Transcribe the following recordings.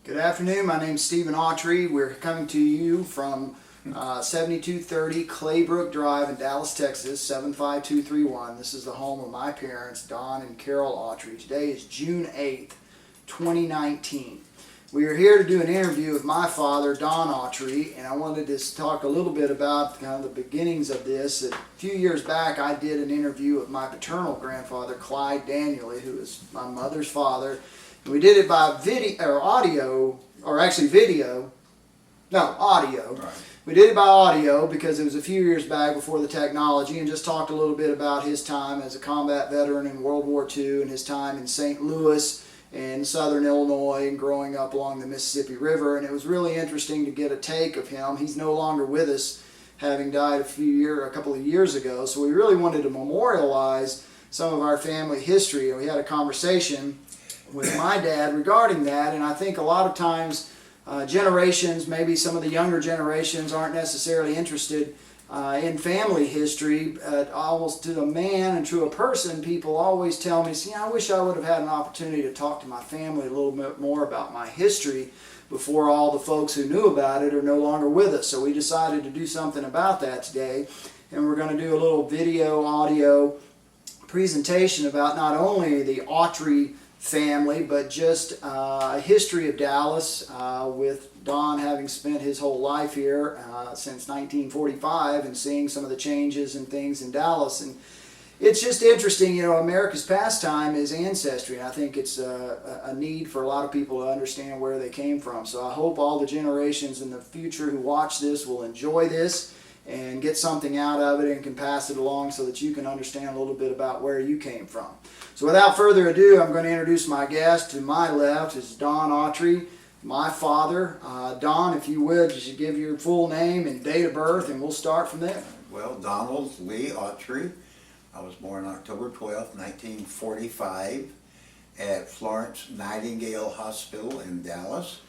Good afternoon. My name is Stephen Autry. We're coming to you from 7230 Claybrook Drive in Dallas, Texas, 75231. This is the home of my parents, Don and Carol Autry. Today is June 8th, 2019. We are here to do an interview with my father, Don Autry, and I wanted to talk a little bit about kind of the beginnings of this. A few years back, I did an interview with my paternal grandfather, Clyde Daniely, who is my mother's father. We did it by video, or audio, or actually video. No, audio. Right. We did it by audio because it was a few years back before the technology, and just talked a little bit about his time as a combat veteran in World War II and his time in St. Louis and southern Illinois and growing up along the Mississippi River. And it was really interesting to get a take of him. He's no longer with us, having died a couple of years ago. So we really wanted to memorialize some of our family history. And we had a conversation with my dad regarding that, and I think a lot of times generations, maybe some of the younger generations, aren't necessarily interested in family history. Almost to a man and to a person, people always tell me, see, I wish I would have had an opportunity to talk to my family a little bit more about my history before all the folks who knew about it are no longer with us. So we decided to do something about that today, and we're going to do a little video, audio presentation about not only the Autry family, but just a history of Dallas, with Don having spent his whole life here since 1945 and seeing some of the changes and things in Dallas. And it's just interesting, you know, America's pastime is ancestry, and I think it's a need for a lot of people to understand where they came from. So I hope all the generations in the future who watch this will enjoy this and get something out of it and can pass it along so that you can understand a little bit about where you came from. So without further ado, I'm going to introduce my guest. To my left is Don Autry, my father. Don, if you would, you should give your full name and date of birth, and we'll start from there. Well, Donald Lee Autry. I was born October 12, 1945 at Florence Nightingale Hospital in Dallas.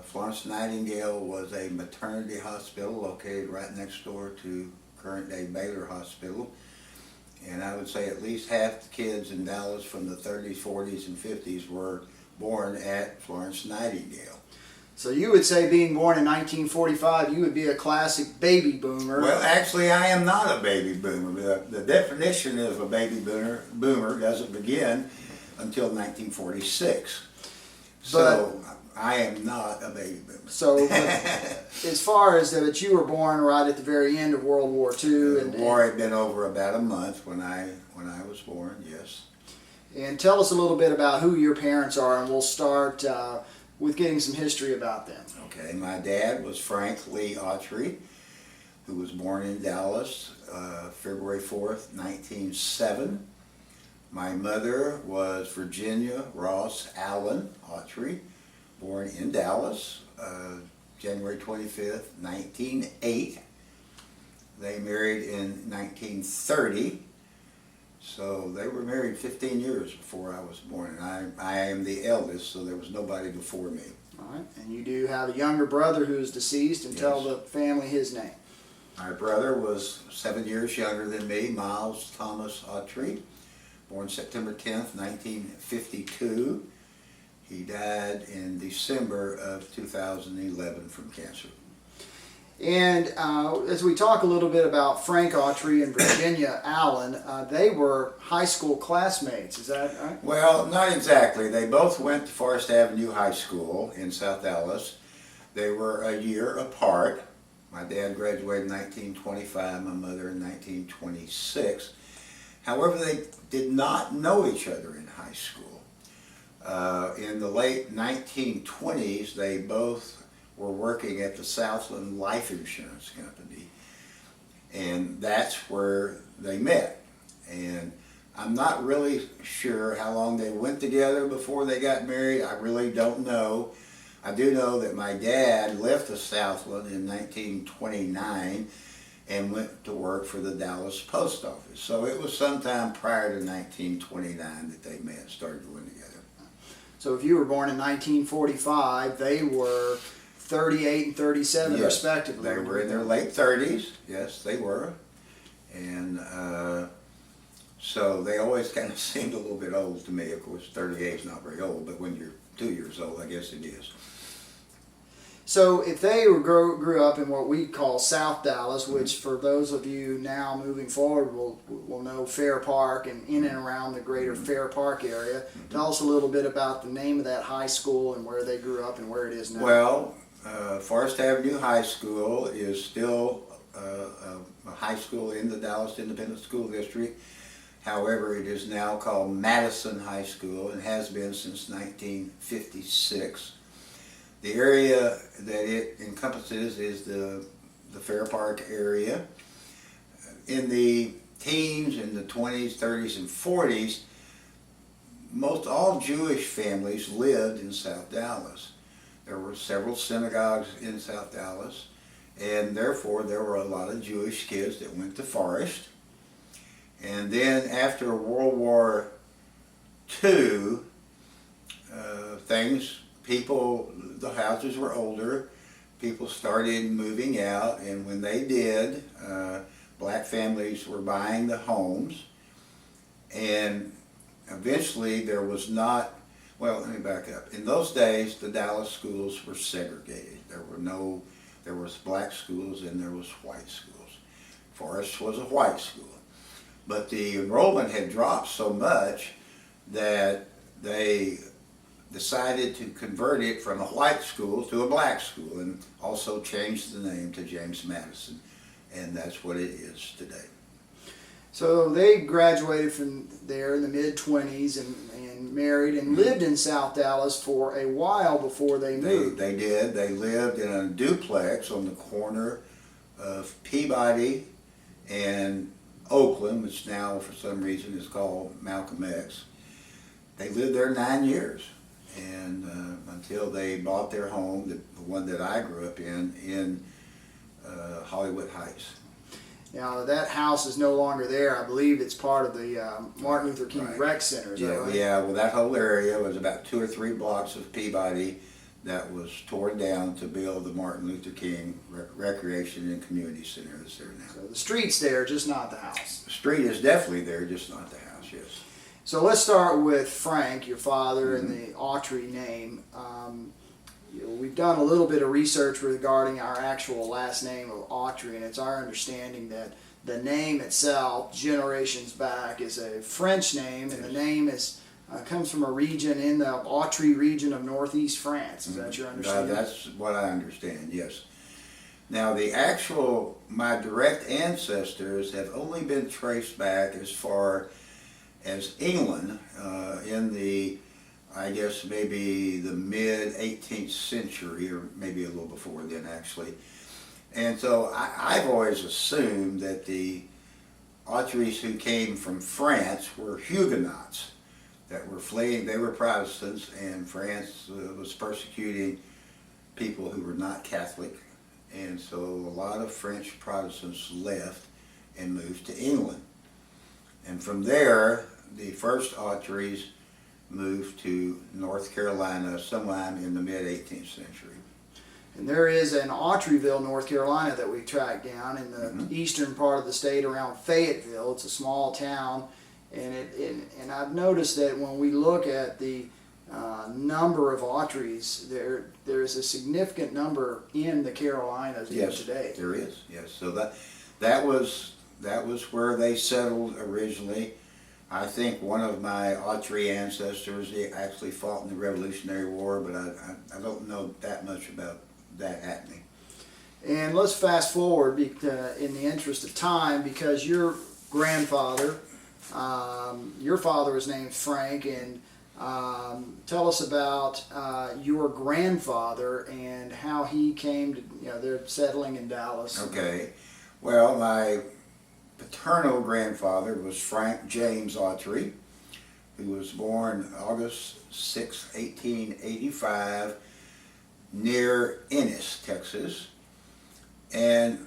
Florence Nightingale was a maternity hospital located right next door to current-day Baylor Hospital. And I would say at least half the kids in Dallas from the 30s, 40s, and 50s were born at Florence Nightingale. So you would say, being born in 1945, you would be a classic baby boomer. Well, actually, I am not a baby boomer. The definition of a baby boomer doesn't begin until 1946. So I am not a baby boomer. So, as far as that, you were born right at the very end of World War II. The war had been over about a month when I was born, yes. And tell us a little bit about who your parents are, and we'll start with getting some history about them. Okay, my dad was Frank Lee Autry, who was born in Dallas February 4th, 1907. My mother was Virginia Ross Allen Autry, born in Dallas January 25th, 1908. They married in 1930. So they were married 15 years before I was born, and I am the eldest, so there was nobody before me. All right, and you do have a younger brother who is deceased, and Yes. tell the family his name. My brother was 7 years younger than me, Miles Thomas Autry, born September 10th, 1952. He died in December of 2011 from cancer. And as we talk a little bit about Frank Autry and Virginia Allen, they were high school classmates, is that right? Well, not exactly. They both went to Forest Avenue High School in South Dallas. They were a year apart. My dad graduated in 1925, my mother in 1926. However, they did not know each other in high school. In the late 1920s, they both were working at the Southland Life Insurance Company, and that's where they met. And I'm not really sure how long they went together before they got married. I really don't know. I do know that my dad left the Southland in 1929 and went to work for the Dallas Post Office. So it was sometime prior to 1929 that they met and started going together. So if you were born in 1945, they were 38 and 37 Yes, respectively. They were in their late 30s. Yes, they were. And so they always kind of seemed a little bit old to me. Of course, 38 is not very old, but when you're 2 years old, I guess it is. So if they grew up in what we call South Dallas, which for those of you now moving forward will know Fair Park and in and around the greater Fair Park area, tell us a little bit about the name of that high school and where they grew up and where it is now. Well, Forest Avenue High School is still a high school in the Dallas Independent School District. However, it is now called Madison High School and has been since 1956. The area that it encompasses is the Fair Park area. In the teens, in the 20s, 30s, and 40s, most all Jewish families lived in South Dallas. There were several synagogues in South Dallas, and therefore there were a lot of Jewish kids that went to Forest. And then after World War II, the houses were older, people started moving out, and when they did, black families were buying the homes, and eventually there was not, well, let me back up. In those days, the Dallas schools were segregated. There was black schools and there was white schools. Forest was a white school. But the enrollment had dropped so much that they decided to convert it from a white school to a black school and also changed the name to James Madison. And that's what it is today. So they graduated from there in the mid-20s and married and lived in South Dallas for a while before they moved. They did. They lived in a duplex on the corner of Peabody and Oakland, which now for some reason is called Malcolm X. They lived there 9 years, and until they bought their home, the one that I grew up in Hollywood Heights. Now that house is no longer there. I believe it's part of the Martin Luther King Right. Rec Center. Is that right? Yeah. Well, that whole area was about 2 or 3 blocks of Peabody that was torn down to build the Martin Luther King Recreation and Community Center that's there now. So the street's there, just not the house. The street is definitely there, just not the house. Yes. So let's start with Frank, your father, and the Autry name. We've done a little bit of research regarding our actual last name of Autry, and it's our understanding that the name itself, generations back, is a French name, and the name is comes from a region in the Autry region of northeast France. Is that your understanding? That's what I understand, yes. Now, my direct ancestors have only been traced back as far as England in the, I guess, maybe the mid-18th century, or maybe a little before then, actually. And so I've always assumed that the Autrys who came from France were Huguenots that were fleeing. They were Protestants, and France was persecuting people who were not Catholic. And so a lot of French Protestants left and moved to England. And from there, the first Autrys moved to North Carolina sometime in the mid-18th century. And there is an Autryville, North Carolina, that we tracked down in the eastern part of the state around Fayetteville. It's a small town, and I've noticed that when we look at the number of Autrys, there is a significant number in the Carolinas today. Yes, there is. Yes, so that was where they settled originally. I think one of my Autry ancestors actually fought in the Revolutionary War, but I don't know that much about that happening. And let's fast forward in the interest of time, because your grandfather, your father was named Frank, and tell us about your grandfather and how he came to, they're settling in Dallas. Okay. Well, my paternal grandfather was Frank James Autry, who was born August 6, 1885, near Ennis, Texas, and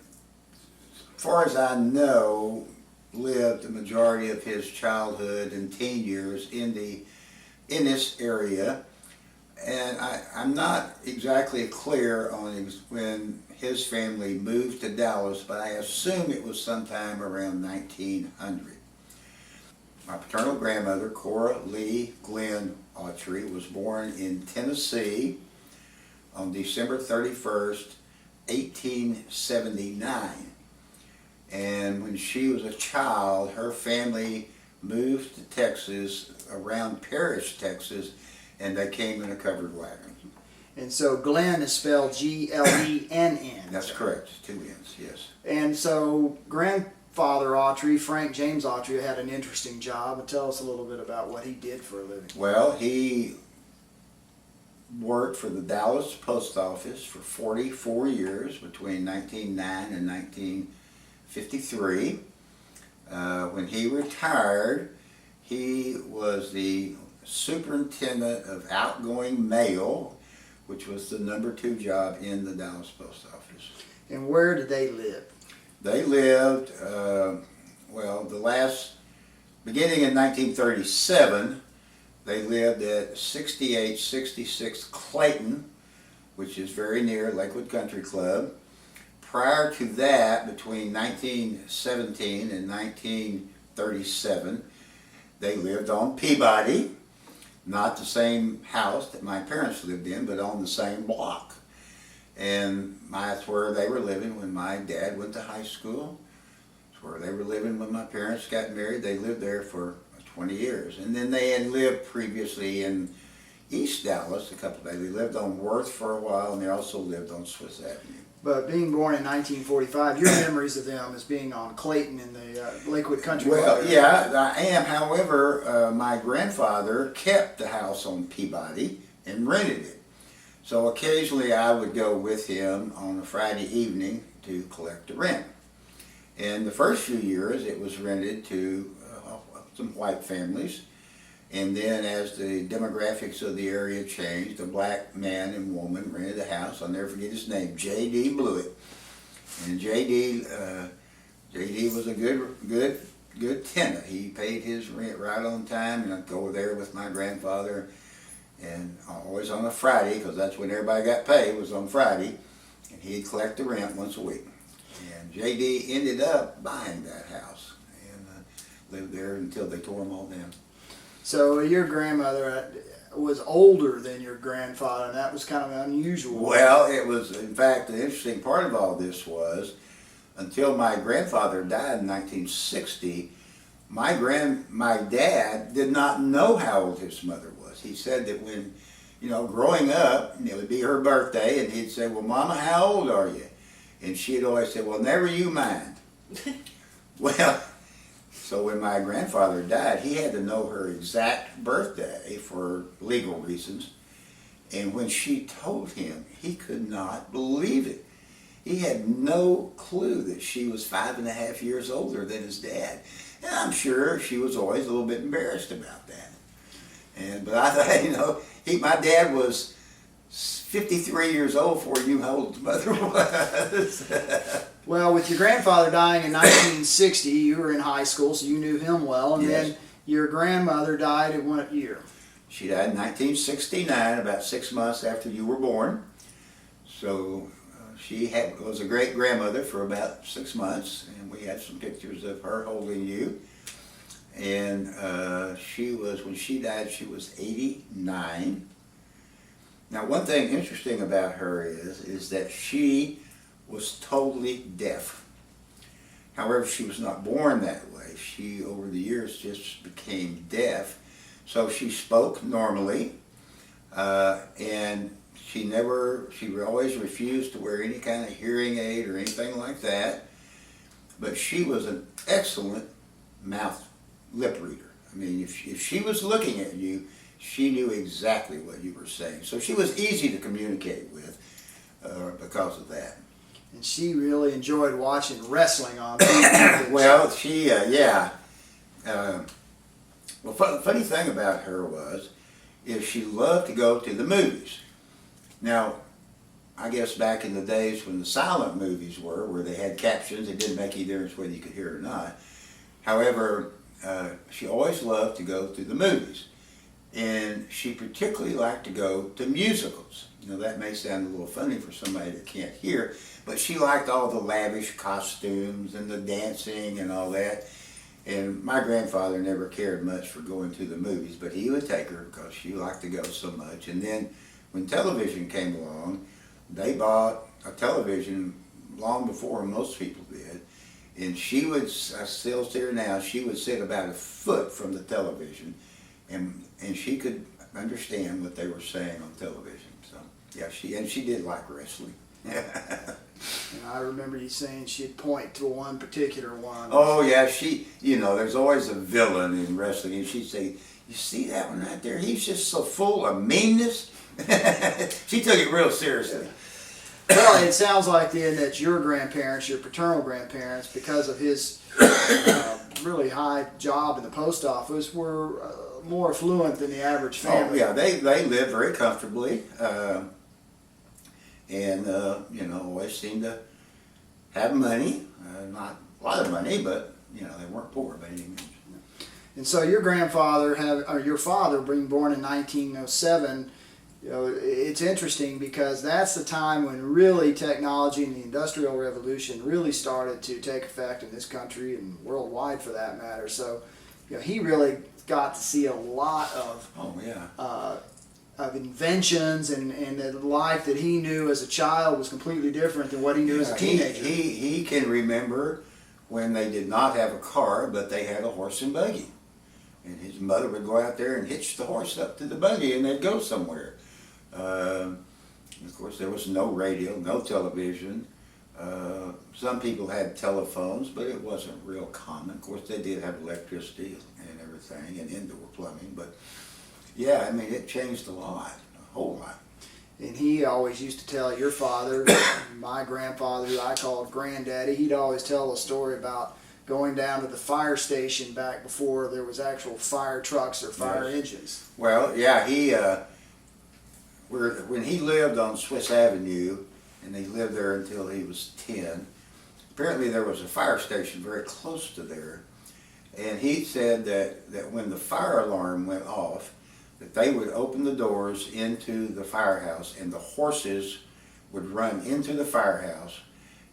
as far as I know, lived the majority of his childhood and teen years in the Ennis area. And I'm not exactly clear on when his family moved to Dallas, but I assume it was sometime around 1900. My paternal grandmother, Cora Lee Glenn Autry, was born in Tennessee on December 31st, 1879. And when she was a child, her family moved to Texas, around Paris, Texas, and they came in a covered wagon. And so Glenn is spelled Glenn. That's correct, 2 N's, yes. And so grandfather Autry, Frank James Autry, had an interesting job. And tell us a little bit about what he did for a living. Well, he worked for the Dallas Post Office for 44 years, between 1909 and 1953. When he retired, he was the superintendent of outgoing mail, which was the number 2 job in the Dallas Post Office. And where did they live? They lived, beginning in 1937, they lived at 6866 Clayton, which is very near Lakewood Country Club. Prior to that, between 1917 and 1937, they lived on Peabody, not the same house that my parents lived in, but on the same block. And that's where they were living when my dad went to high school. It's where they were living when my parents got married. They lived there for 20 years. And then they had lived previously in East Dallas they lived on Worth for a while, and they also lived on Swiss Avenue. But being born in 1945, your memories of them as being on Clayton in the Lakewood Country Club. Well, yeah, I am. However, my grandfather kept the house on Peabody and rented it. So occasionally I would go with him on a Friday evening to collect the rent. In the first few years, it was rented to some white families. And then as the demographics of the area changed, a black man and woman rented a house. I'll never forget his name, J.D. Blewett. And J.D. was a good tenant. He paid his rent right on time, and I'd go over there with my grandfather, and always on a Friday, because that's when everybody got paid, was on Friday, and he'd collect the rent once a week. And J.D. ended up buying that house and lived there until they tore them all down. So your grandmother was older than your grandfather, and that was kind of unusual. Well, it was, in fact, the interesting part of all this was, until my grandfather died in 1960, my dad did not know how old his mother was. He said that when, growing up, it would be her birthday, and he'd say, "Well, Mama, how old are you?" And she'd always say, "Well, never you mind." Well, so when my grandfather died, he had to know her exact birthday for legal reasons. And when she told him, he could not believe it. He had no clue that she was 5.5 years older than his dad. And I'm sure she was always a little bit embarrassed about that. But I thought, my dad was 53 years old before he knew how old his mother was. Well, with your grandfather dying in 1960, you were in high school, so you knew him well. And Yes. then your grandmother died in what year? She died in 1969, about 6 months after you were born. So she was a great grandmother for about 6 months, and we have some pictures of her holding you. And when she died, she was 89. Now, one thing interesting about her is that she was totally deaf. However, she was not born that way. She, over the years, just became deaf. So she spoke normally, and she always refused to wear any kind of hearing aid or anything like that. But she was an excellent lip reader. I mean, if she was looking at you, she knew exactly what you were saying. So she was easy to communicate with because of that. And she really enjoyed watching wrestling on TV. Well, the funny thing about her is she loved to go to the movies. Now, I guess back in the days when the silent movies where they had captions, it didn't make any difference whether you could hear it or not. However, she always loved to go to the movies. And she particularly liked to go to musicals. That may sound a little funny for somebody that can't hear, but she liked all the lavish costumes and the dancing and all that. And my grandfather never cared much for going to the movies, but he would take her because she liked to go so much. And then when television came along, they bought a television long before most people did. And she would, I still see her now, she would sit about a foot from the television, and she could understand what they were saying on television. So yeah, she did like wrestling. And I remember you saying she'd point to one particular one. Oh yeah, there's always a villain in wrestling, and she'd say, "You see that one right there? He's just so full of meanness." She took it real seriously. Well, it sounds like then that your grandparents, your paternal grandparents, because of his really high job in the post office, were more affluent than the average family. Oh yeah, they lived very comfortably, and always seemed to have money. Not a lot of money, but they weren't poor by any means. And so your your father, being born in 1907. It's interesting because that's the time when really technology and the Industrial Revolution really started to take effect in this country and worldwide for that matter. So, he really got to see a lot of of inventions, and the life that he knew as a child was completely different than what he knew as a teenager. He can remember when they did not have a car, but they had a horse and buggy. And his mother would go out there and hitch the horse up to the buggy, and they'd go somewhere. Of course, there was no radio, no television. Some people had telephones, but it wasn't real common. Of course, they did have electricity and everything, and indoor plumbing. But yeah, I mean, it changed a lot, a whole lot. And he always used to tell your father, my grandfather, who I called Granddaddy, he'd always tell a story about going down to the fire station back before there was actual fire trucks or fire engines. Well, yeah, when he lived on Swiss Avenue, and he lived there until he was 10, apparently there was a fire station very close to there, and he said that when the fire alarm went off, that they would open the doors into the firehouse, and the horses would run into the firehouse,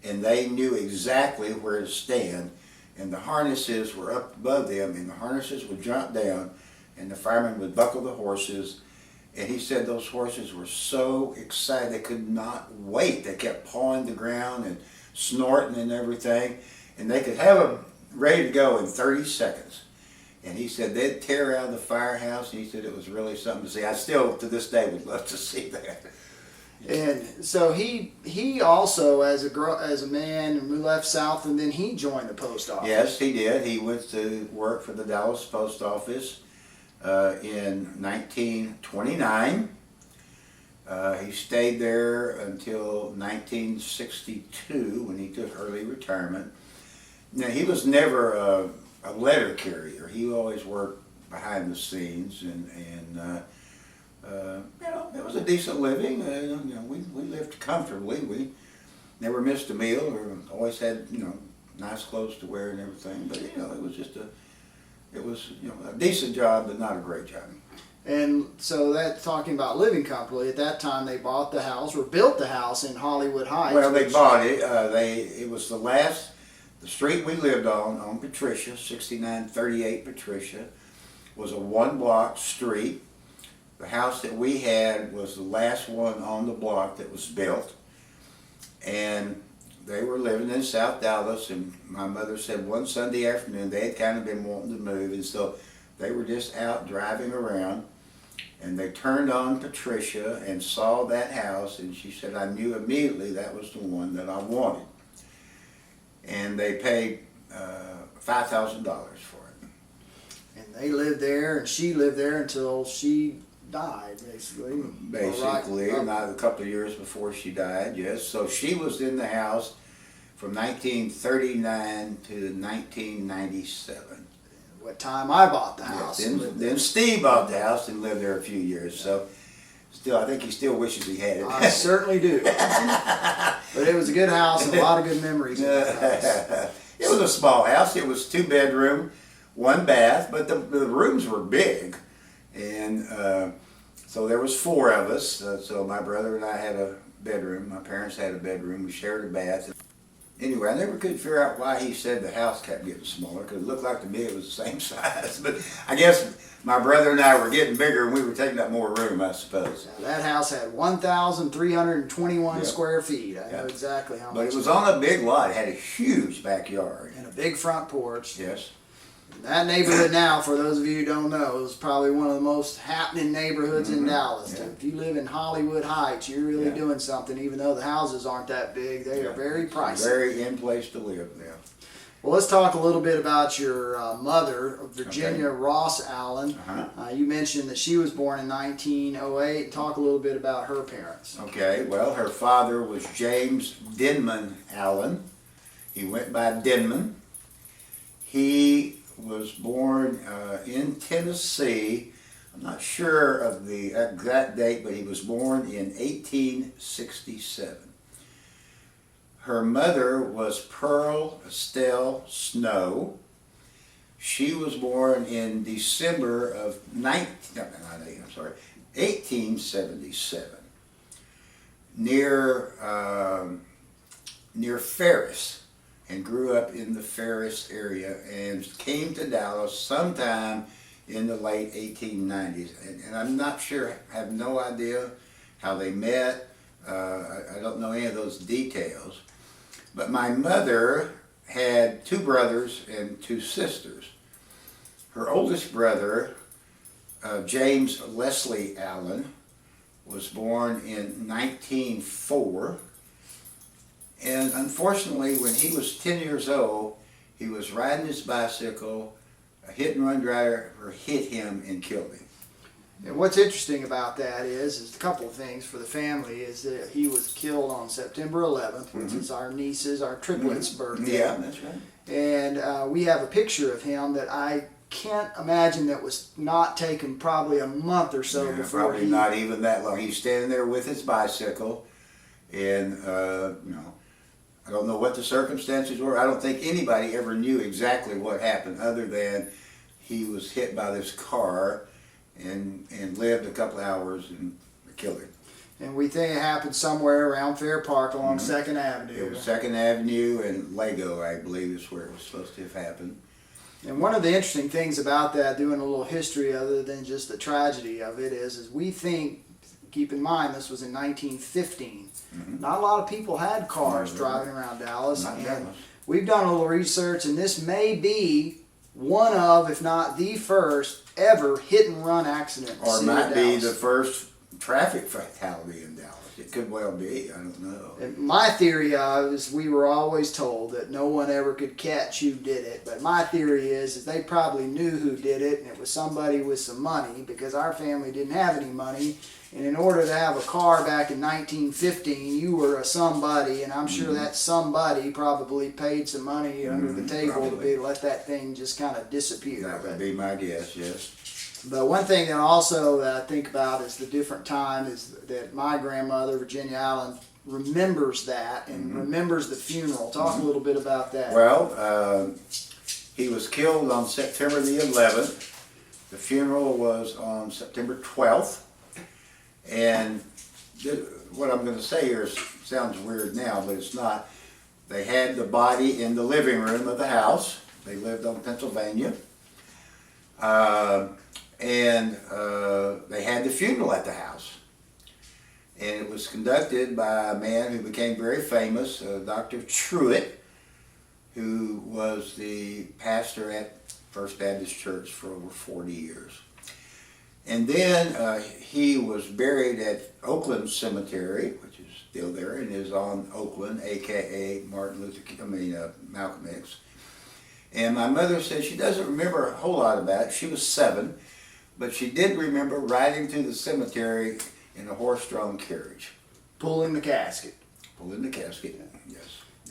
and they knew exactly where to stand, and the harnesses were up above them, and the harnesses would jump down, and the firemen would buckle the horses. And he said those horses were so excited they could not wait. They kept pawing the ground and snorting and everything. And they could have them ready to go in 30 seconds. And he said they'd tear out of the firehouse, and he said it was really something to see. I still, to this day, would love to see that. And so he also, as a man, who left South, and then he joined the post office. Yes, he did. He went to work for the Dallas Post Office. In 1929. He stayed there until 1962 when he took early retirement. Now, he was never a letter carrier. He always worked behind the scenes, and it was a decent living. We lived comfortably. We never missed a meal, or always had nice clothes to wear and everything. But it was just a decent job, but not a great job. And so that, talking about living comfortably, at that time they bought the house, or built the house in Hollywood Heights. Well, they bought it. It was the street we lived on Patricia, 6938 Patricia, was a one-block street. The house that we had was the last one on the block that was built. And they were living in South Dallas, and my mother said one Sunday afternoon they had kind of been wanting to move, and so they were just out driving around, and they turned on Patricia and saw that house, and she said, I knew immediately that was the one that I wanted. And they paid $5,000 for it. And they lived there, and she lived there until she died, basically. Basically, Right. not a couple of years before she died, yes. So she was in the house from 1939 to 1997. What time I bought the house. Yes. Then Steve bought the house and lived there a few years. So still, I think he still wishes he had it. I certainly do. But it was a good house and a lot of good memories in that house. It was a small house. It was 2-bedroom, 1 bath, but the rooms were big. And so there was 4 of us. So my brother and I had a bedroom. My parents had a bedroom. We shared a bath. Anyway, I never could figure out why he said the house kept getting smaller, because it looked like to me it was the same size. But I guess my brother and I were getting bigger and we were taking up more room, I suppose. Now, that house had 1,321 Yep. square feet. I know Yep. exactly how much. But it was on a big lot. It had a huge backyard. And a big front porch. Yes. That neighborhood now, for those of you who don't know, is probably one of the most happening neighborhoods in Dallas. Yeah. If you live in Hollywood Heights, you're really Yeah. doing something. Even though the houses aren't that big, they are very pricey. Very in place to live now. Well, let's talk a little bit about your mother, Virginia Ross Allen. Uh-huh. You mentioned that she was born in 1908. Talk a little bit about her parents. Okay, well, her father was James Denman Allen. He went by Denman. He was born in Tennessee. I'm not sure of the exact date, but he was born in 1867. Her mother was Pearl Estelle Snow. She was born in December of 1877, near Ferris, and grew up in the Ferris area and came to Dallas sometime in the late 1890s. And I'm not sure, I have no idea how they met. I don't know any of those details. But my mother had 2 brothers and 2 sisters. Her oldest brother, James Leslie Allen, was born in 1904. And unfortunately, when he was 10 years old, he was riding his bicycle, a hit-and-run driver hit him and killed him. And what's interesting about that is a couple of things for the family, is that he was killed on September 11th, which is our niece's, our triplets' birthday. Yeah, that's right. And we have a picture of him that I can't imagine that was not taken probably a month or so Yeah, before probably not even that long. He's standing there with his bicycle, and I don't know what the circumstances were. I don't think anybody ever knew exactly what happened, other than he was hit by this car and lived a couple hours and killed him. And we think it happened somewhere around Fair Park along 2nd Avenue. It was 2nd Avenue and Lego, I believe, is where it was supposed to have happened. And one of the interesting things about that, doing a little history other than just the tragedy of it, is we think, keep in mind, this was in 1915. Not a lot of people had cars driving around Dallas. Not And Dallas. we've done a little research, and this may be one of, if not the first, ever hit-and-run accident in the Or city might of be Dallas. the first traffic fatality in Dallas. It could well be, I don't know. And my theory is we were always told that no one ever could catch who did it. But my theory is they probably knew who did it, and it was somebody with some money, because our family didn't have any money. And in order to have a car back in 1915, you were a somebody, and I'm sure that somebody probably paid some money under the table to be, let that thing just kind of disappear. That would be my guess, yes. But one thing that also I think about is the different time is that my grandmother, Virginia Allen, remembers that and remembers the funeral. Talk a little bit about that. Well, he was killed on September the 11th. The funeral was on September 12th. And what I'm going to say here sounds weird now, but it's not. They had the body in the living room of the house. They lived on Pennsylvania. And they had the funeral at the house. And it was conducted by a man who became very famous, Dr. Truitt, who was the pastor at First Baptist Church for over 40 years. And then he was buried at Oakland Cemetery, which is still there and is on Oakland, aka Malcolm X. And my mother said she doesn't remember a whole lot about it. She was 7, but she did remember riding to the cemetery in a horse-drawn carriage. Pulling the casket. Pulling the casket, yes.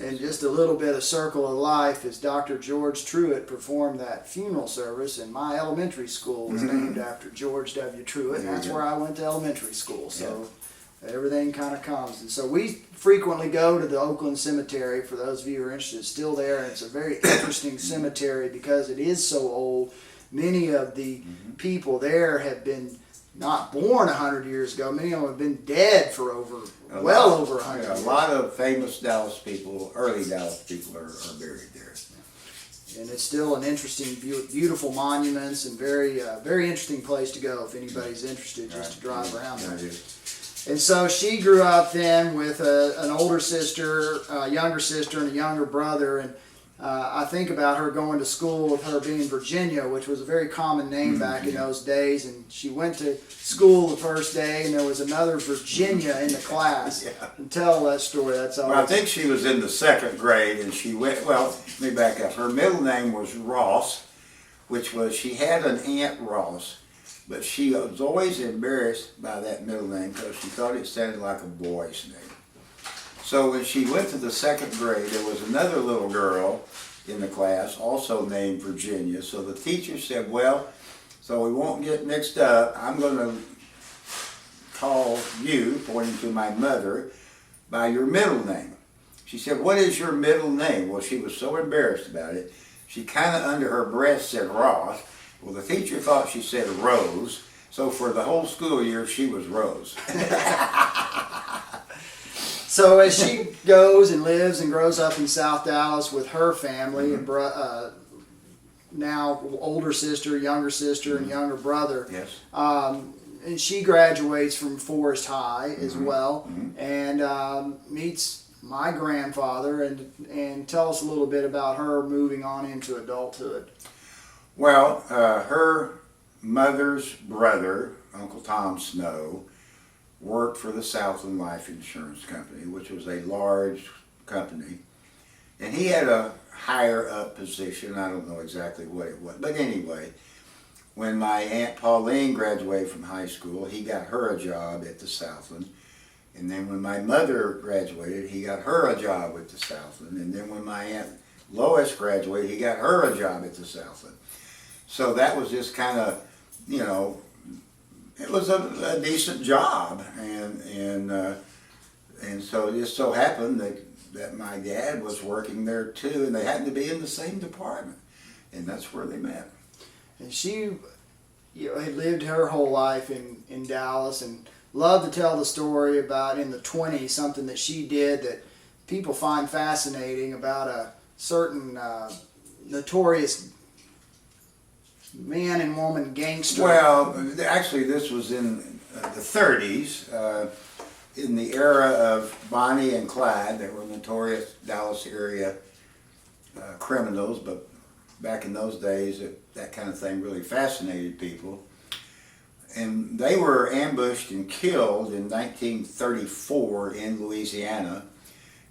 And just a little bit of circle of life is Dr. George Truitt performed that funeral service, and my elementary school was named after George W. Truitt, and that's where I went to elementary school. So everything kind of comes. And so we frequently go to the Oakland Cemetery, for those of you who are interested. It's still there, and it's a very interesting cemetery because it is so old. Many of the people there have been not born 100 years ago. Many of them have been dead for over 100 Yeah, years. a lot of famous Dallas people, early Dallas people are buried there. And it's still an interesting, beautiful monuments and very interesting place to go if anybody's interested, just to drive around there. And so she grew up then with an older sister, a younger sister, and a younger brother. And I think about her going to school with her being Virginia, which was a very common name back in those days. And she went to school the first day, and there was another Virginia in the class. Yeah. And tell that story. That's all. Well, I think she was in the 2nd grade, and she went, well, let me back up. Her middle name was Ross, which was, she had an Aunt Ross, but she was always embarrassed by that middle name because she thought it sounded like a boy's name. So when she went to the 2nd grade, there was another little girl in the class, also named Virginia. So the teacher said, well, so we won't get mixed up, I'm going to call you, pointing to my mother, by your middle name. She said, what is your middle name? Well, she was so embarrassed about it, she kind of under her breath said Ross. Well, the teacher thought she said Rose, so for the whole school year, she was Rose. So as she goes and lives and grows up in South Dallas with her family and now older sister, younger sister, and younger brother, Yes. And she graduates from Forest High as well, and meets my grandfather, and tell us a little bit about her moving on into adulthood. Well, her mother's brother, Uncle Tom Snow, worked for the Southland Life Insurance Company, which was a large company. And he had a higher up position. I don't know exactly what it was. But anyway, when my Aunt Pauline graduated from high school, he got her a job at the Southland. And then when my mother graduated, he got her a job at the Southland. And then when my Aunt Lois graduated, he got her a job at the Southland. So that was just kind of, you know, it was a decent job, and so it just so happened that my dad was working there too, and they happened to be in the same department, and that's where they met. And she, had lived her whole life in Dallas, and loved to tell the story about in the 20s something that she did that people find fascinating about a certain notorious man and woman gangster. Well, actually, this was in the 30s, in the era of Bonnie and Clyde. They were notorious Dallas area criminals, but back in those days, that kind of thing really fascinated people. And they were ambushed and killed in 1934 in Louisiana,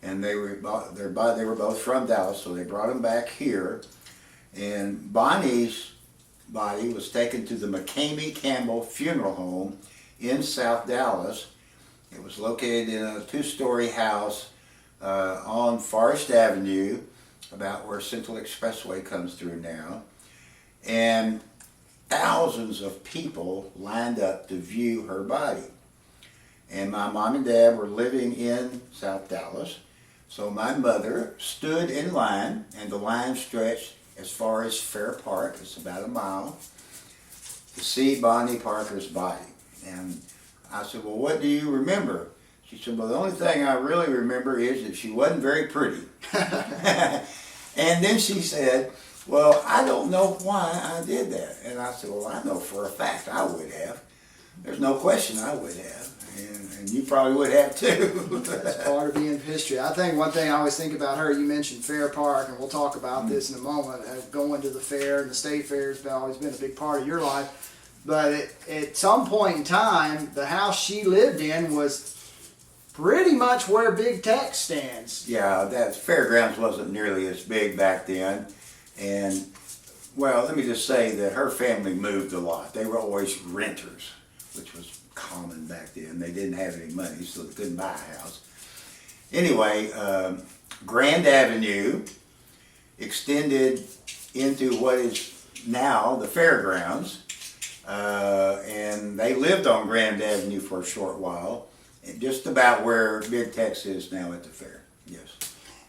and they were both from Dallas, so they brought them back here. And Bonnie's body was taken to the McCamey Campbell Funeral Home in South Dallas. It was located in a 2-story house on Forest Avenue, about where Central Expressway comes through now. And thousands of people lined up to view her body. And my mom and dad were living in South Dallas, so my mother stood in line, and the line stretched as far as Fair Park, it's about a mile, to see Bonnie Parker's body. And I said, well, what do you remember? She said, well, the only thing I really remember is that she wasn't very pretty. And then she said, well, I don't know why I did that. And I said, well, I know for a fact I would have. There's no question I would have. And you probably would have too. That's part of being history. I think one thing I always think about her, you mentioned Fair Park, and we'll talk about this in a moment. Going to the fair and the state fair has always been a big part of your life. But at some point in time, the house she lived in was pretty much where Big Tech stands. Yeah, that fairgrounds wasn't nearly as big back then. And, well, let me just say that her family moved a lot. They were always renters, which was common back then. They didn't have any money, so they couldn't buy a house. Anyway, Grand Avenue extended into what is now the fairgrounds. And they lived on Grand Avenue for a short while, just about where Big Tex is now at the fair. Yes.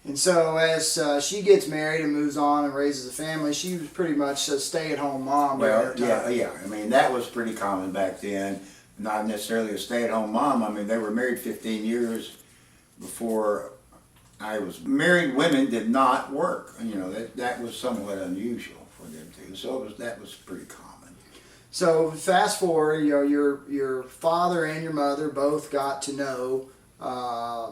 And so as she gets married and moves on and raises a family, she was pretty much a stay-at-home mom. Well, yeah. I mean, that was pretty common back then. Not necessarily a stay-at-home mom. I mean, they were married 15 years before I was married. Women did not work. You know, that was somewhat unusual for them too. So that was pretty common. So fast forward, you know, your father and your mother both got to know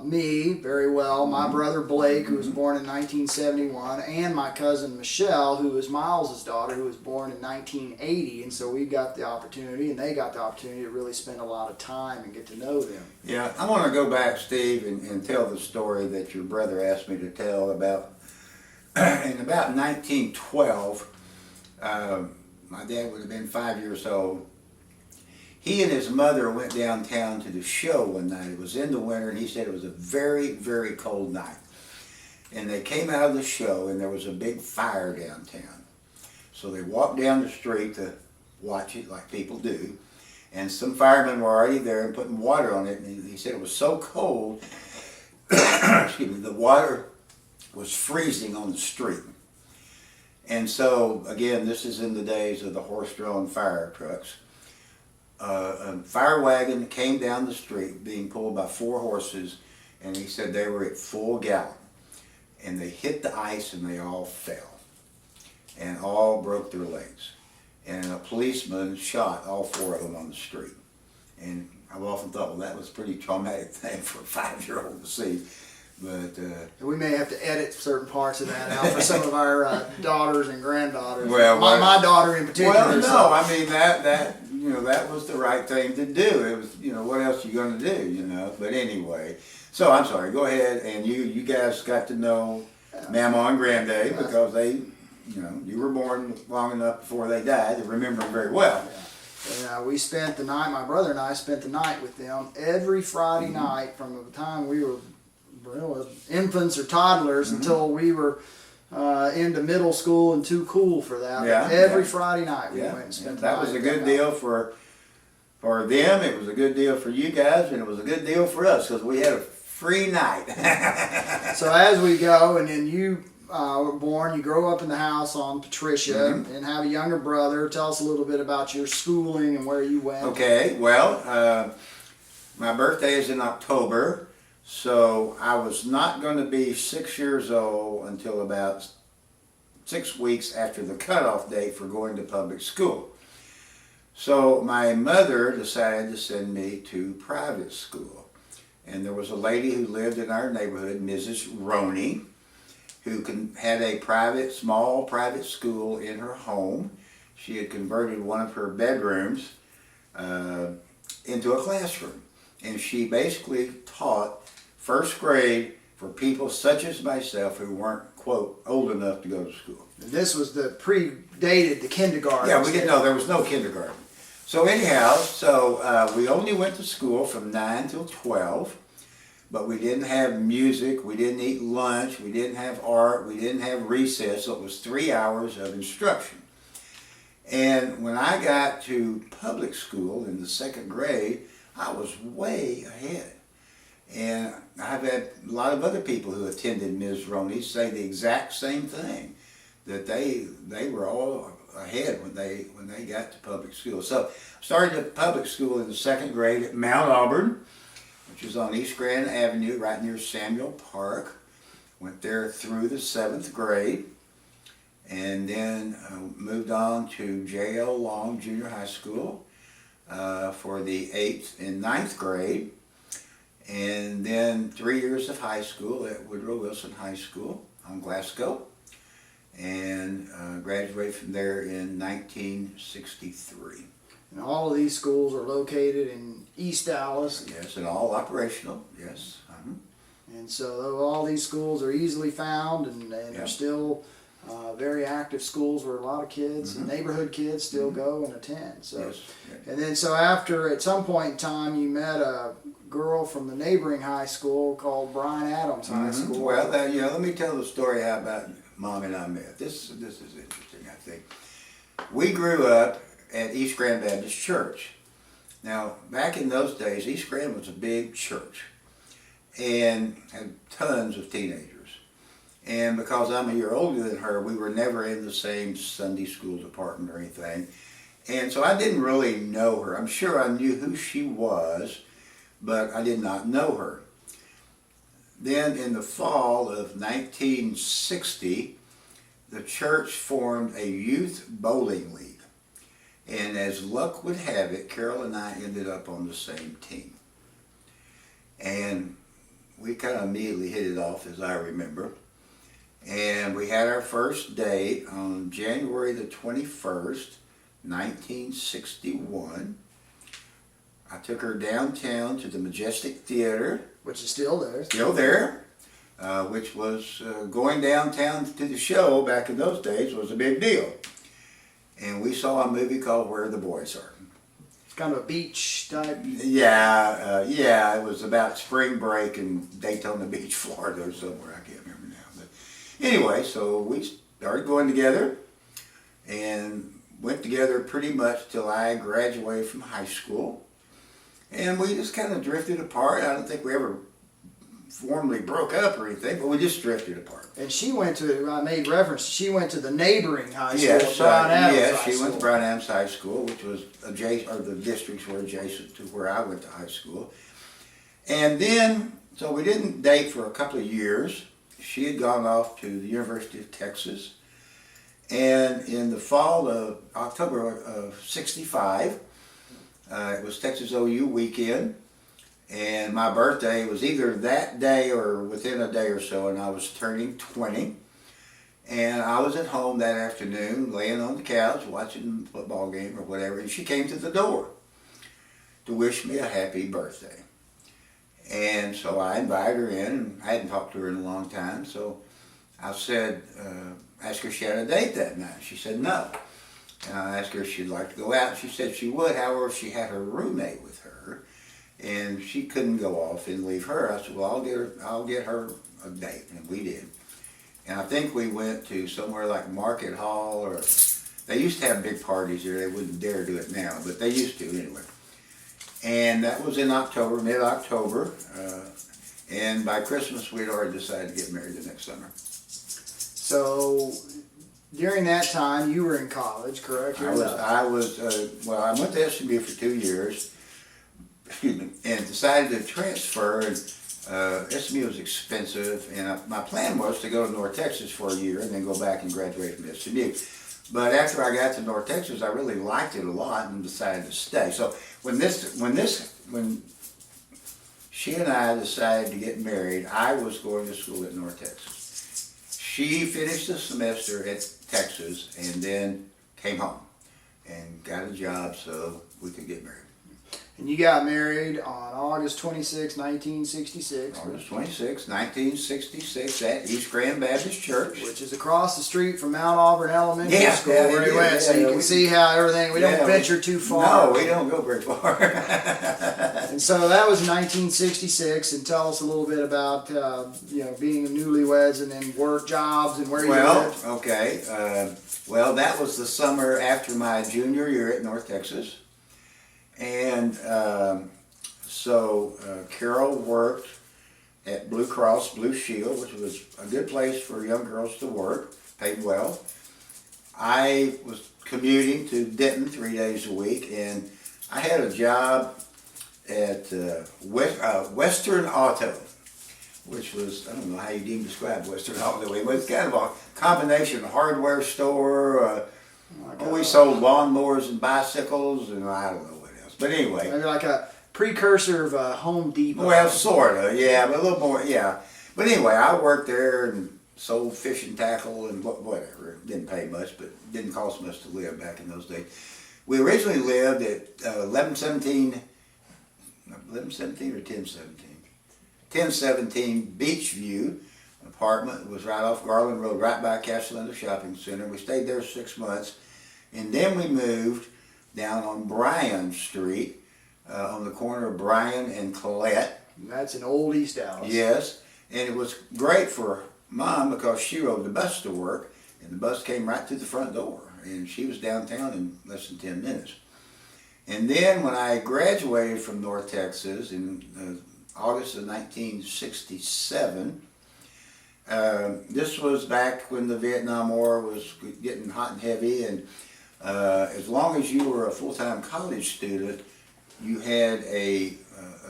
me very well. My brother Blake, who was born in 1971, and my cousin Michelle, who was Miles's daughter, who was born in 1980. And so we got the opportunity, and they got the opportunity to really spend a lot of time and get to know them. Yeah, I want to go back, Steve, and tell the story that your brother asked me to tell about. In about 1912, my dad would have been 5 years old. He and his mother went downtown to the show one night. It was in the winter, and he said it was a very, very cold night. And they came out of the show, and there was a big fire downtown. So they walked down the street to watch it like people do. And some firemen were already there and putting water on it. And he said it was so cold, excuse me, the water was freezing on the street. And so, again, this is in the days of the horse-drawn fire trucks. A fire wagon came down the street being pulled by 4 horses, and he said they were at full gallop. And they hit the ice and they all fell. And all broke their legs. And a policeman shot all 4 of them on the street. And I've often thought, well, that was a pretty traumatic thing for a 5-year-old to see. But we may have to edit certain parts of that out for some of our daughters and granddaughters. Well, my daughter in particular. Well, no, so. I mean that you know, that was the right thing to do. It was, you know, what else you going to do, you know? But anyway, so I'm sorry. Go ahead, and you guys got to know Mama and Granddaddy because they, you know, you were born long enough before they died to remember them very well. And we spent the night. My brother and I spent the night with them every Friday night from the time we were infants or toddlers until we were into middle school and too cool for that. Yeah, Every Friday night we went and spent the night. That was a good deal for them. It was a good deal for you guys, and it was a good deal for us because we had a free night. So as we go, and then you were born, you grow up in the house on Patricia and have a younger brother. Tell us a little bit about your schooling and where you went. Okay, well, my birthday is in October. So I was not going to be 6 years old until about 6 weeks after the cutoff date for going to public school. So my mother decided to send me to private school. And there was a lady who lived in our neighborhood, Mrs. Roney, who had a small private school in her home. She had converted one of her bedrooms into a classroom. And she basically taught first grade for people such as myself who weren't, quote, old enough to go to school. And this was predated the kindergarten. Yeah, we didn't know there was no kindergarten. So anyhow, we only went to school from 9 till 12, but we didn't have music, we didn't eat lunch, we didn't have art, we didn't have recess, so it was 3 hours of instruction. And when I got to public school in the 2nd grade, I was way ahead. And I've had a lot of other people who attended Ms. Roney say the exact same thing, that they were all ahead when they got to public school. So I started at public school in the 2nd grade at Mount Auburn, which is on East Grand Avenue right near Samuel Park. Went there through the 7th grade, and then moved on to J.L. Long Junior High School for the 8th and 9th grade. And then 3 years of high school at Woodrow Wilson High School on Glasgow, and graduated from there in 1963. And all of these schools are located in East Dallas. Yes, and all operational, yes. And so all these schools are easily found, and they're still very active schools where a lot of kids, neighborhood kids, still go and attend. So, Yes. And then so after, at some point in time, you met a girl from the neighboring high school called Bryan Adams High School. Well, let me tell the story how about Mom and I met. This is interesting, I think. We grew up at East Grand Baptist Church. Now, back in those days, East Grand was a big church and had tons of teenagers. And because I'm a year older than her, we were never in the same Sunday school department or anything. And so I didn't really know her. I'm sure I knew who she was, but I did not know her. Then in the fall of 1960, the church formed a youth bowling league. And as luck would have it, Carol and I ended up on the same team. And we kind of immediately hit it off, as I remember. And we had our first date on January the 21st, 1961. I took her downtown to the Majestic Theater. Which is still there. Still there. Which was, going downtown to the show back in those days was a big deal. And we saw a movie called Where the Boys Are. It's kind of a beach type. Yeah, it was about spring break in Daytona Beach, Florida or somewhere. I can't remember now. But anyway, so we started going together and went together pretty much till I graduated from high school. And we just kind of drifted apart. I don't think we ever formally broke up or anything, but we just drifted apart. And she went to, I made reference, she went to the neighboring high school, Yes, Bryan Adams yes, High she went to School. Bryan Adams High School, which was adjacent, or the districts were adjacent to where I went to high school. And then, so we didn't date for a couple of years. She had gone off to the University of Texas. And in the fall of October of '65, it was Texas OU weekend. And my birthday was either that day or within a day or so, and I was turning 20. And I was at home that afternoon, laying on the couch, watching the football game or whatever, and she came to the door to wish me a happy birthday. And so I invited her in, and I hadn't talked to her in a long time, so I said, asked her if she had a date that night. She said no. And I asked her if she'd like to go out. She said she would, however, she had her roommate with her, and she couldn't go off and leave her. I said, well, I'll get her a date, and we did. And I think we went to somewhere like Market Hall, or they used to have big parties there. They wouldn't dare do it now, but they used to anyway. And that was in October, mid-October, and by Christmas we'd already decided to get married the next summer. So during that time, you were in college, correct? I went to SMU for 2 years, excuse me, and decided to transfer. And SMU was expensive, and my plan was to go to North Texas for a year and then go back and graduate from SMU. But after I got to North Texas, I really liked it a lot and decided to stay. So when she and I decided to get married, I was going to school at North Texas. She finished the semester at Texas and then came home and got a job so we could get married. And you got married on August 26, 1966. August 26, 1966 at East Grand Baptist Church. Which is across the street from Mount Auburn Elementary Yeah, School yeah, where he went. So you can see how everything, we don't venture too far. No, we don't go very far. And so that was 1966, and tell us a little bit about being newlyweds and then work jobs and where you lived. Okay. Well, that was the summer after my junior year at North Texas. And so Carol worked at Blue Cross Blue Shield, which was a good place for young girls to work, paid well. I was commuting to Denton 3 days a week, and I had a job at Western Auto, which was, I don't know how you even describe Western Auto, but it's kind of a combination hardware store. We sold lawnmowers and bicycles, and I don't know. But anyway. Maybe like a precursor of Home Depot. Well, sort of, yeah, but a little more, yeah. But anyway, I worked there and sold fishing tackle and whatever. It didn't pay much, but it didn't cost much to live back in those days. We originally lived at 1117 or 1017 Beachview apartment. It was right off Garland Road, right by Castellano Shopping Center. We stayed there 6 months, and then we moved down on Bryan Street, on the corner of Bryan and Collette. And that's in Old East Dallas. Yes, and it was great for Mom because she rode the bus to work, and the bus came right to the front door, and she was downtown in less than 10 minutes. And then when I graduated from North Texas in August of 1967, This was back when the Vietnam War was getting hot and heavy, and as long as you were a full-time college student, you had a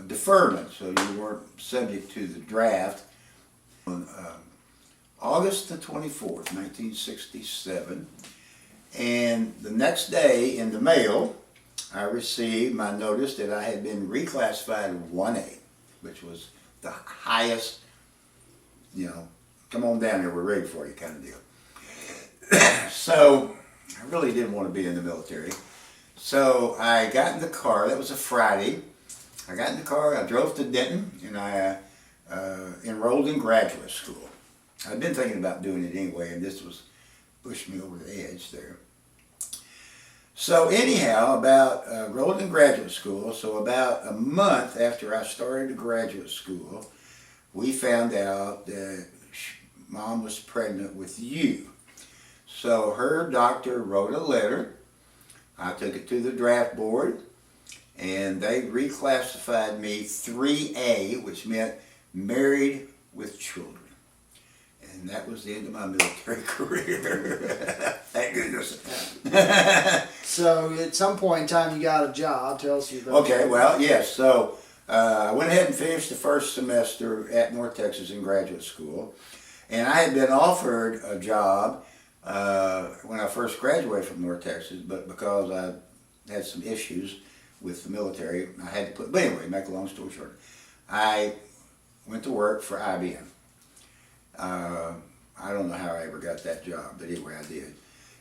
deferment, so you weren't subject to the draft. On August the 24th, 1967, and the next day in the mail, I received my notice that I had been reclassified 1A, which was the highest, you know, come on down here, we're ready for you kind of deal. So I really didn't want to be in the military. So I got in the car, that was a Friday. I got in the car, I drove to Denton, and I enrolled in graduate school. I'd been thinking about doing it anyway, and this was pushing me over the edge there. So anyhow, enrolled in graduate school, so about a month after I started graduate school, we found out that Mom was pregnant with you. So her doctor wrote a letter. I took it to the draft board, and they reclassified me 3A, which meant married with children. And that was the end of my military career. Thank goodness. So at some point in time you got a job. Tell us about Okay, well, yes. So I went ahead and finished the first semester at North Texas in graduate school. And I had been offered a job when I first graduated from North Texas, but because I had some issues with the military, I had to but anyway, make a long story short, I went to work for IBM. I don't know how I ever got that job, but anyway, I did.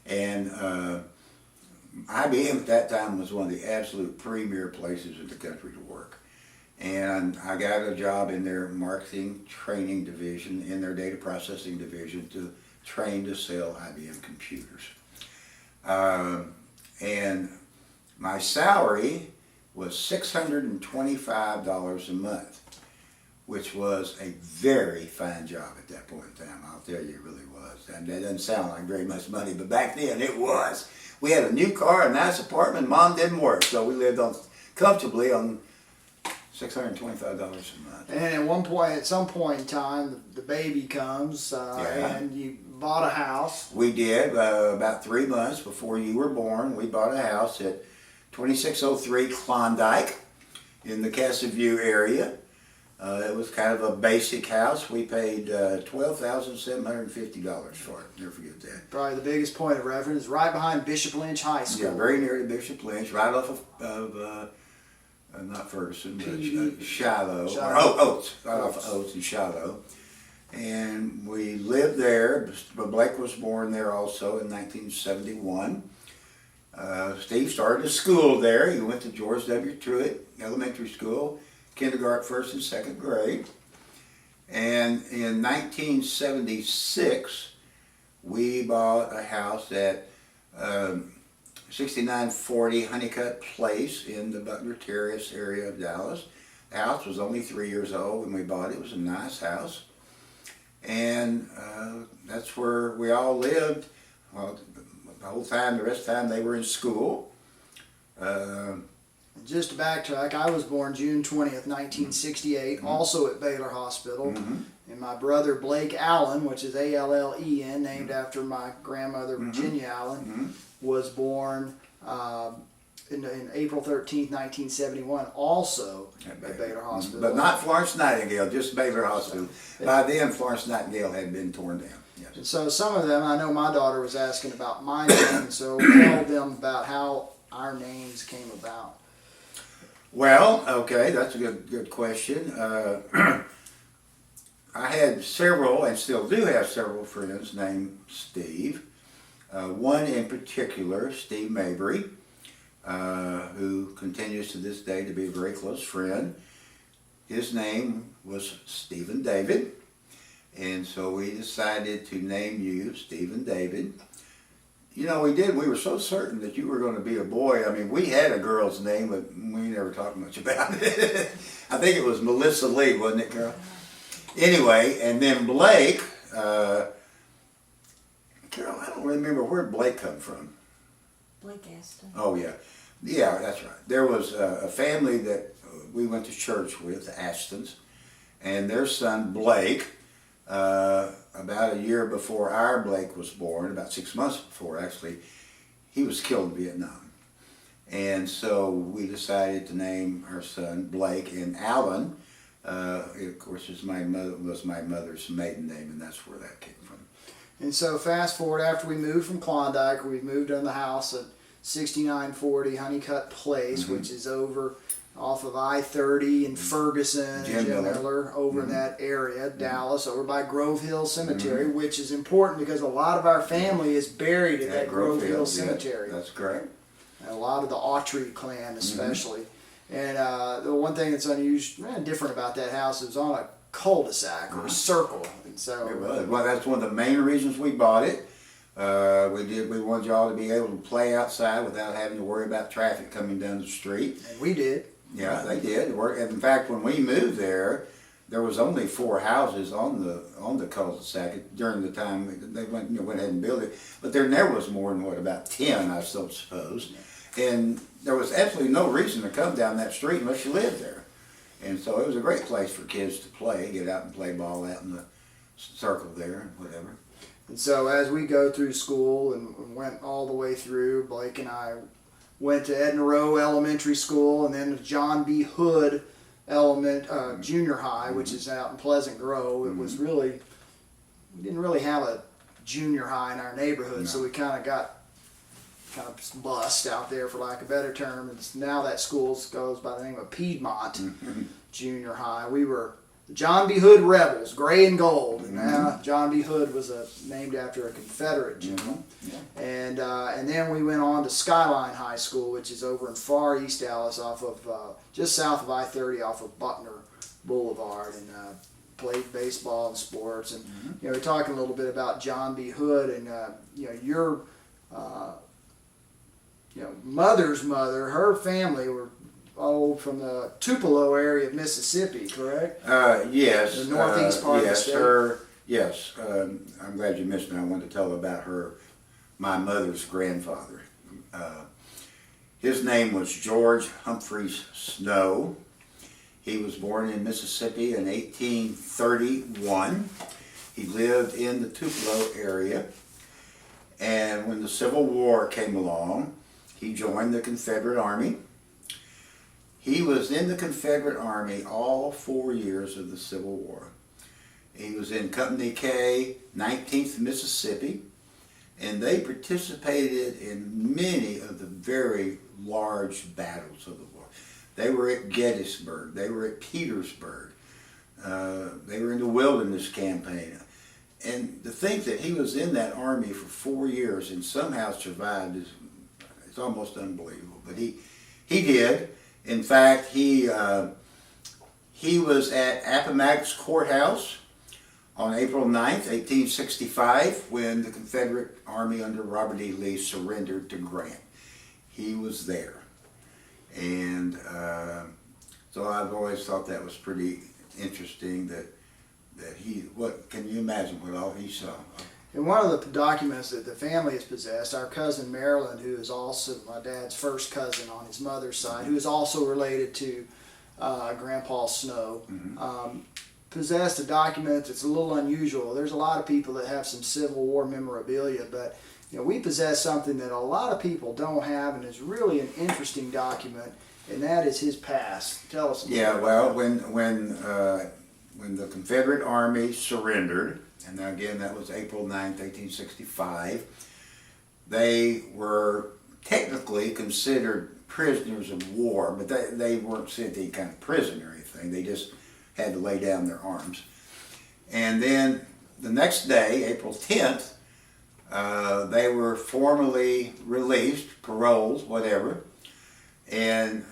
And IBM at that time was one of the absolute premier places in the country to work. And I got a job in their marketing training division, in their data processing division, to train to sell IBM computers. And my salary was $625 a month, which was a very fine job at that point in time. I'll tell you, it really was. And that doesn't sound like very much money, but back then it was. We had a new car, a nice apartment. Mom didn't work, so we lived comfortably on $625 a month. And at some point in time, the baby comes, and you bought a house. We did. About 3 months before you were born, we bought a house at 2603 Klondike in the Casa View area. It was kind of a basic house. We paid $12,750 for it. Never forget that. Probably the biggest point of reference, right behind Bishop Lynch High School. Yeah, very near to Bishop Lynch, right off of not Ferguson, but Shiloh. Or Oates, right off of Oates and Shiloh. And we lived there. Blake was born there also in 1971. Steve started a school there. He went to George W. Truett Elementary School, kindergarten, first and second grade. And in 1976, we bought a house at 6940 Honeycutt Place in the Butler Terrace area of Dallas. The house was only 3 years old when we bought it. It was a nice house. And that's where we all lived. Well, the whole time, the rest of the time they were in school. Just to backtrack, I was born June 20th, 1968, also at Baylor Hospital. And my brother Blake Allen, which is A-L-L-E-N, named after my grandmother Virginia Allen, was born in April 13th, 1971, also at Baylor Hospital. But not Florence Nightingale, just Baylor Hospital. By then, Florence Nightingale had been torn down. Yes. And so some of them, I know my daughter was asking about my name, so tell them about how our names came about. Well, okay, that's a good question. I had several, and still do have several friends named Steve. One in particular, Steve Mabry, who continues to this day to be a very close friend. His name was Stephen David, and so we decided to name you Stephen David. You know, we were so certain that you were going to be a boy. I mean, we had a girl's name, but we never talked much about it. I think it was Melissa Lee, wasn't it, Carol? Anyway, and then Blake, Carol, I don't remember where Blake come from. Blake Aston. Oh, yeah. Yeah, that's right. There was a family that we went to church with, the Astons, and their son, Blake, about a year before our Blake was born, about 6 months before actually, he was killed in Vietnam. And so we decided to name our son Blake, and Alan, of course, was my mother's maiden name, and that's where that came from. And so fast forward, after we moved from Klondike, we moved in the house at 6940 Honeycutt Place, which is over off of I-30 and Ferguson and Jim Miller, over in that area, Dallas, over by Grove Hill Cemetery, which is important because a lot of our family is buried at that Grove Hill Cemetery. Yeah, that's correct. And a lot of the Autry clan especially. And the one thing that's unusual, different about that house is on a cul-de-sac or a circle. And so it was. Well, that's one of the main reasons we bought it. We wanted y'all to be able to play outside without having to worry about traffic coming down the street. And we did. Yeah, they did. And in fact, when we moved there was only 4 houses on the cul-de-sac during the time they went ahead and built it. But there never was more than about 10, I still suppose. And there was absolutely no reason to come down that street unless you lived there. And so it was a great place for kids to play, get out and play ball out in the circle there and whatever. And so as we go through school and went all the way through, Blake and I went to Edna Rowe Elementary School and then to John B. Hood Junior High, which is out in Pleasant Grove. It was really, we didn't really have a junior high in our neighborhood, so we kind of got bust out there, for lack of a better term. And now that school goes by the name of Piedmont Junior High. We were the John B. Hood Rebels, gray and gold. And now John B. Hood was named after a Confederate general. And then we went on to Skyline High School, which is over in far East Dallas, off of just south of I-30, off of Buckner Boulevard, and played baseball and sports. And we're talking a little bit about John B. Hood, and your mother's mother, her family were from the Tupelo area of Mississippi, correct? Yes. The northeast part of the state. Yes. I'm glad you mentioned that. I wanted to tell about my mother's grandfather. His name was George Humphreys Snow. He was born in Mississippi in 1831. He lived in the Tupelo area. And when the Civil War came along, he joined the Confederate Army. He was in the Confederate Army all 4 years of the Civil War. He was in Company K, 19th Mississippi, and they participated in many of the very large battles of the war. They were at Gettysburg, they were at Petersburg, they were in the Wilderness Campaign. And to think that he was in that army for 4 years and somehow survived it's almost unbelievable. But he did. In fact, he was at Appomattox Courthouse on April 9th, 1865, when the Confederate Army under Robert E. Lee surrendered to Grant. He was there. And so I've always thought that was pretty interesting that can you imagine what all he saw? In one of the documents that the family has possessed, our cousin Marilyn, who is also my dad's first cousin on his mother's side, who is also related to Grandpa Snow, possessed a document that's a little unusual. There's a lot of people that have some Civil War memorabilia, but we possess something that a lot of people don't have, and is really an interesting document, and that is his past. Tell us. When the Confederate Army surrendered, and again that was April 9th, 1865, they were technically considered prisoners of war, but they weren't sent to any kind of prison or anything. They just had to lay down their arms. And then the next day, April 10th, they were formally released, paroled, whatever, and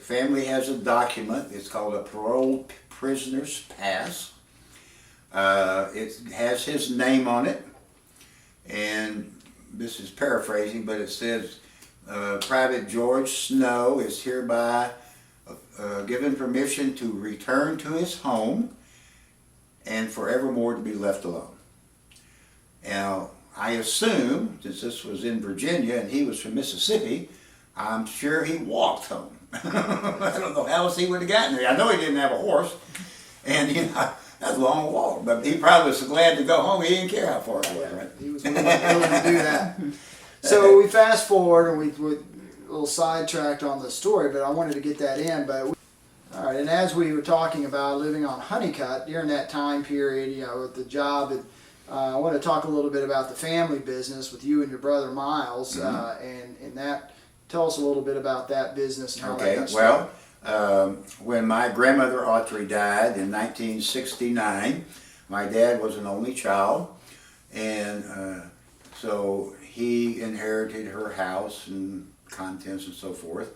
family has a document. It's called a paroled prisoner's pass. It has his name on it, and this is paraphrasing, but it says, Private George Snow is hereby given permission to return to his home and forevermore to be left alone. Now, I assume, since this was in Virginia and he was from Mississippi, I'm sure he walked home. I don't know how else he would have gotten there. I know he didn't have a horse, and That's a long walk, but he probably was so glad to go home. He didn't care how far it was, right? He was willing to do that. So we fast forward, and we a little sidetracked on the story, but I wanted to get that in. All right, and as we were talking about living on Honeycutt during that time period, with the job, I want to talk a little bit about the family business with you and your brother Miles, and that. Tell us a little bit about that business and how that got started. Well, when my grandmother Autry died in 1969, my dad was an only child, and so he inherited her house and contents and so forth,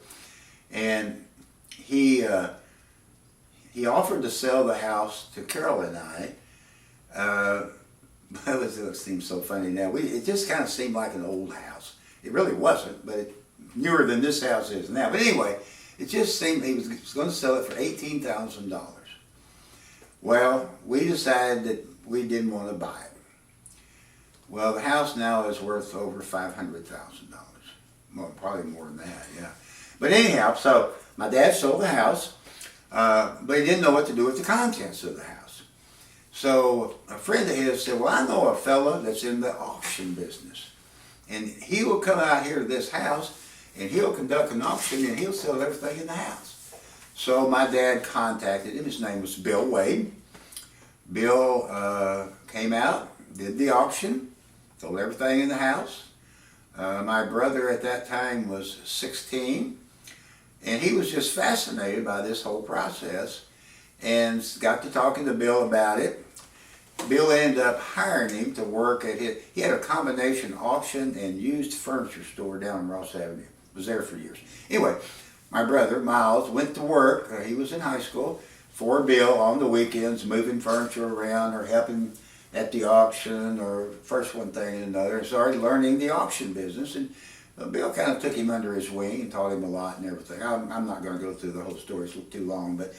and he offered to sell the house to Carol and I. It seems so funny now. It just kind of seemed like an old house. It really wasn't, but it newer than this house is now. But anyway, it just seemed he was going to sell it for $18,000. Well, we decided that we didn't want to buy it. Well, the house now is worth over $500,000. Well, probably more than that, yeah. But anyhow, so my dad sold the house, but he didn't know what to do with the contents of the house. So a friend of his said, well, I know a fella that's in the auction business, and he will come out here to this house and he'll conduct an auction and he'll sell everything in the house. So my dad contacted him. His name was Bill Wade. Bill came out, did the auction, sold everything in the house. My brother at that time was 16, and he was just fascinated by this whole process and got to talking to Bill about it. Bill ended up hiring him to work at he had a combination auction and used furniture store down on Ross Avenue. Was there for years. Anyway, my brother Miles went to work. He was in high school for Bill on the weekends, moving furniture around or helping at the auction or first one thing and another. Started learning the auction business, and Bill kind of took him under his wing and taught him a lot and everything. I'm not going to go through the whole story; it's too long. But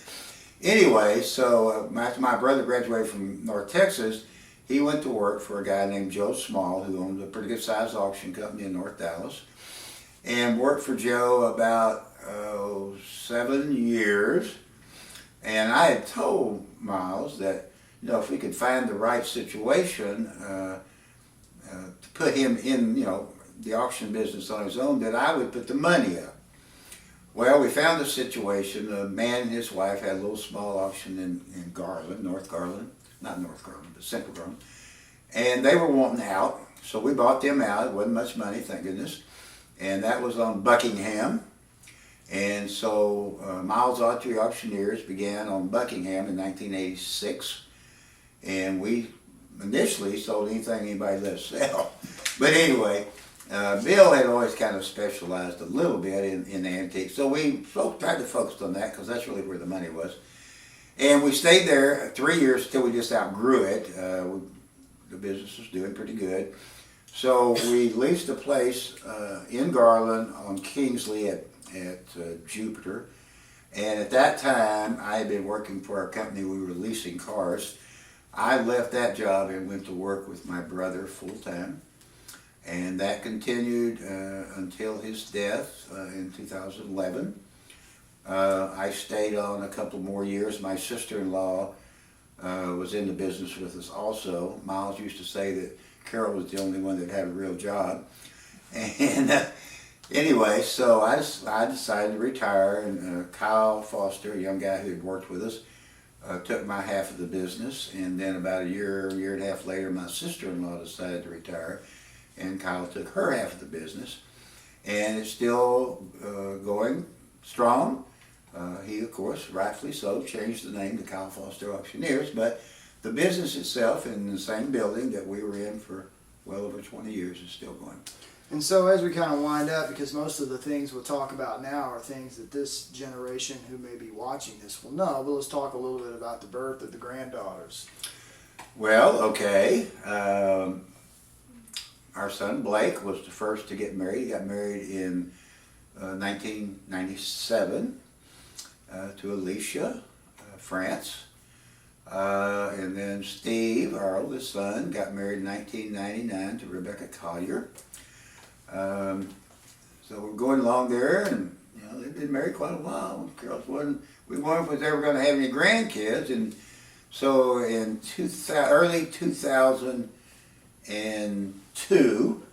anyway, so after my brother graduated from North Texas, he went to work for a guy named Joe Small, who owned a pretty good sized auction company in North Dallas. And worked for Joe about 7 years. And I had told Miles that, if we could find the right situation to put him in, the auction business on his own, that I would put the money up. Well, we found a situation. A man and his wife had a little small auction in Garland, North Garland. Not North Garland, but Central Garland. And they were wanting out, so we bought them out. It wasn't much money, thank goodness. And that was on Buckingham. And so Miles Autry Auctioneers began on Buckingham in 1986. And we initially sold anything anybody let us sell. But anyway, Bill had always kind of specialized a little bit in antiques. So we tried to focus on that because that's really where the money was. And we stayed there 3 years until we just outgrew it. The business was doing pretty good. So we leased a place in Garland on Kingsley at Jupiter. And at that time, I had been working for a company. We were leasing cars. I left that job and went to work with my brother full time. And that continued until his death in 2011. I stayed on a couple more years. My sister-in-law was in the business with us also. Miles used to say that Carol was the only one that had a real job. And anyway, so I decided to retire, and Kyle Foster, a young guy who had worked with us, took my half of the business. And then about a year and a half later, my sister-in-law decided to retire, and Kyle took her half of the business. And it's still going strong. He, of course, rightfully so, changed the name to Kyle Foster Auctioneers, but the business itself in the same building that we were in for well over 20 years is still going. And so as we kind of wind up, because most of the things we'll talk about now are things that this generation who may be watching this will know, but let's talk a little bit about the birth of the granddaughters. Well, okay. Our son Blake was the first to get married. He got married in 1997 to Alicia, France. And then Steve, our oldest son, got married in 1999 to Rebecca Collier. So we're going along there, and they've been married quite a while. We wondered if we was ever going to have any grandkids, and So in early 2002,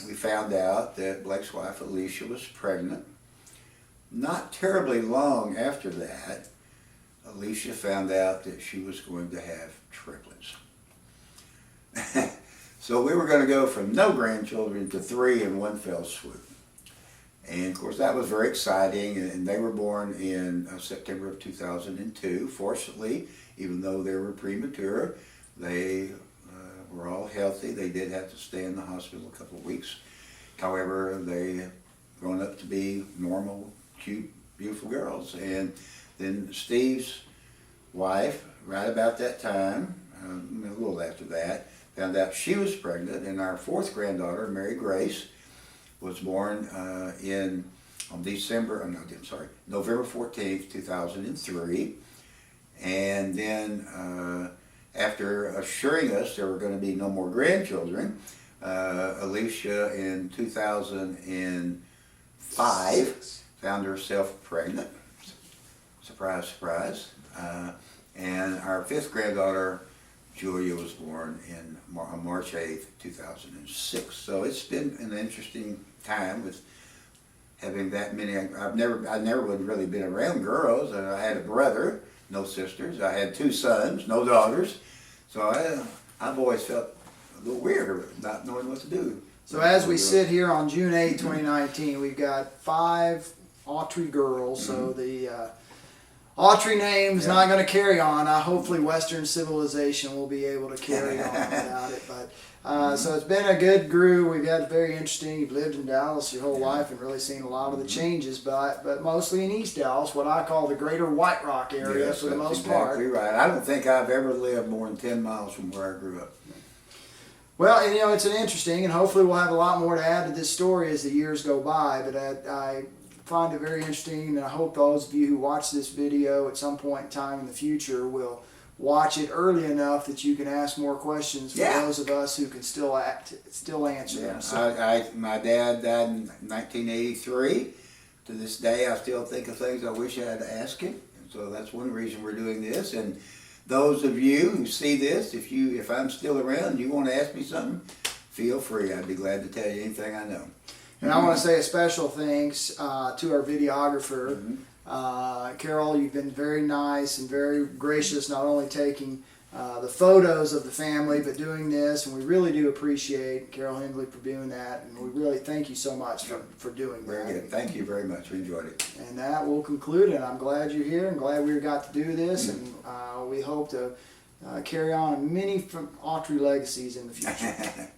we found out that Blake's wife Alicia was pregnant. Not terribly long after that, Alicia found out that she was going to have triplets. So we were going to go from no grandchildren to 3 in one fell swoop. And of course that was very exciting, and they were born in September of 2002. Fortunately, even though they were premature, they were all healthy. They did have to stay in the hospital a couple of weeks. However, they grown up to be normal, cute, beautiful girls. And then Steve's wife, right about that time, a little after that, found out she was pregnant, and our 4th granddaughter, Mary Grace, was born on November 14th, 2003. And then after assuring us there were going to be no more grandchildren, Alicia in 2005 found herself pregnant. Surprise, surprise. And our 5th granddaughter, Julia, was born on March 8th, 2006. So it's been an interesting time with having that many. I never would really been around girls. I had a brother, no sisters. I had 2 sons, no daughters. So I've always felt a little weird not knowing what to do. So as we sit here on June 8, 2019, we've got 5 Autry girls. So the Autry name's not going to carry on. Hopefully Western civilization will be able to carry on without it. But so it's been a good group. We've had very interesting. You've lived in Dallas your whole life and really seen a lot of the changes, but mostly in East Dallas, what I call the greater White Rock area for the most part. Exactly right. I don't think I've ever lived more than 10 miles from where I grew up. Well, and, it's an interesting, and hopefully we'll have a lot more to add to this story as the years go by, but I find it very interesting, and I hope those of you who watch this video at some point in time in the future will watch it early enough that you can ask more questions for those of us who can still answer them. So, My dad died in 1983. To this day, I still think of things I wish I had asked him, and so that's one reason we're doing this. And those of you who see this, if I'm still around and you want to ask me something, feel free. I'd be glad to tell you anything I know. And I want to say a special thanks to our videographer, Carol. You've been very nice and very gracious, not only taking the photos of the family, but doing this. And we really do appreciate Carol Hensley for doing that. And we really thank you so much for doing that. Very good. Thank you very much. We enjoyed it. And that will conclude it. I'm glad you're here and glad we got to do this. And we hope to carry on many Autry legacies in the future.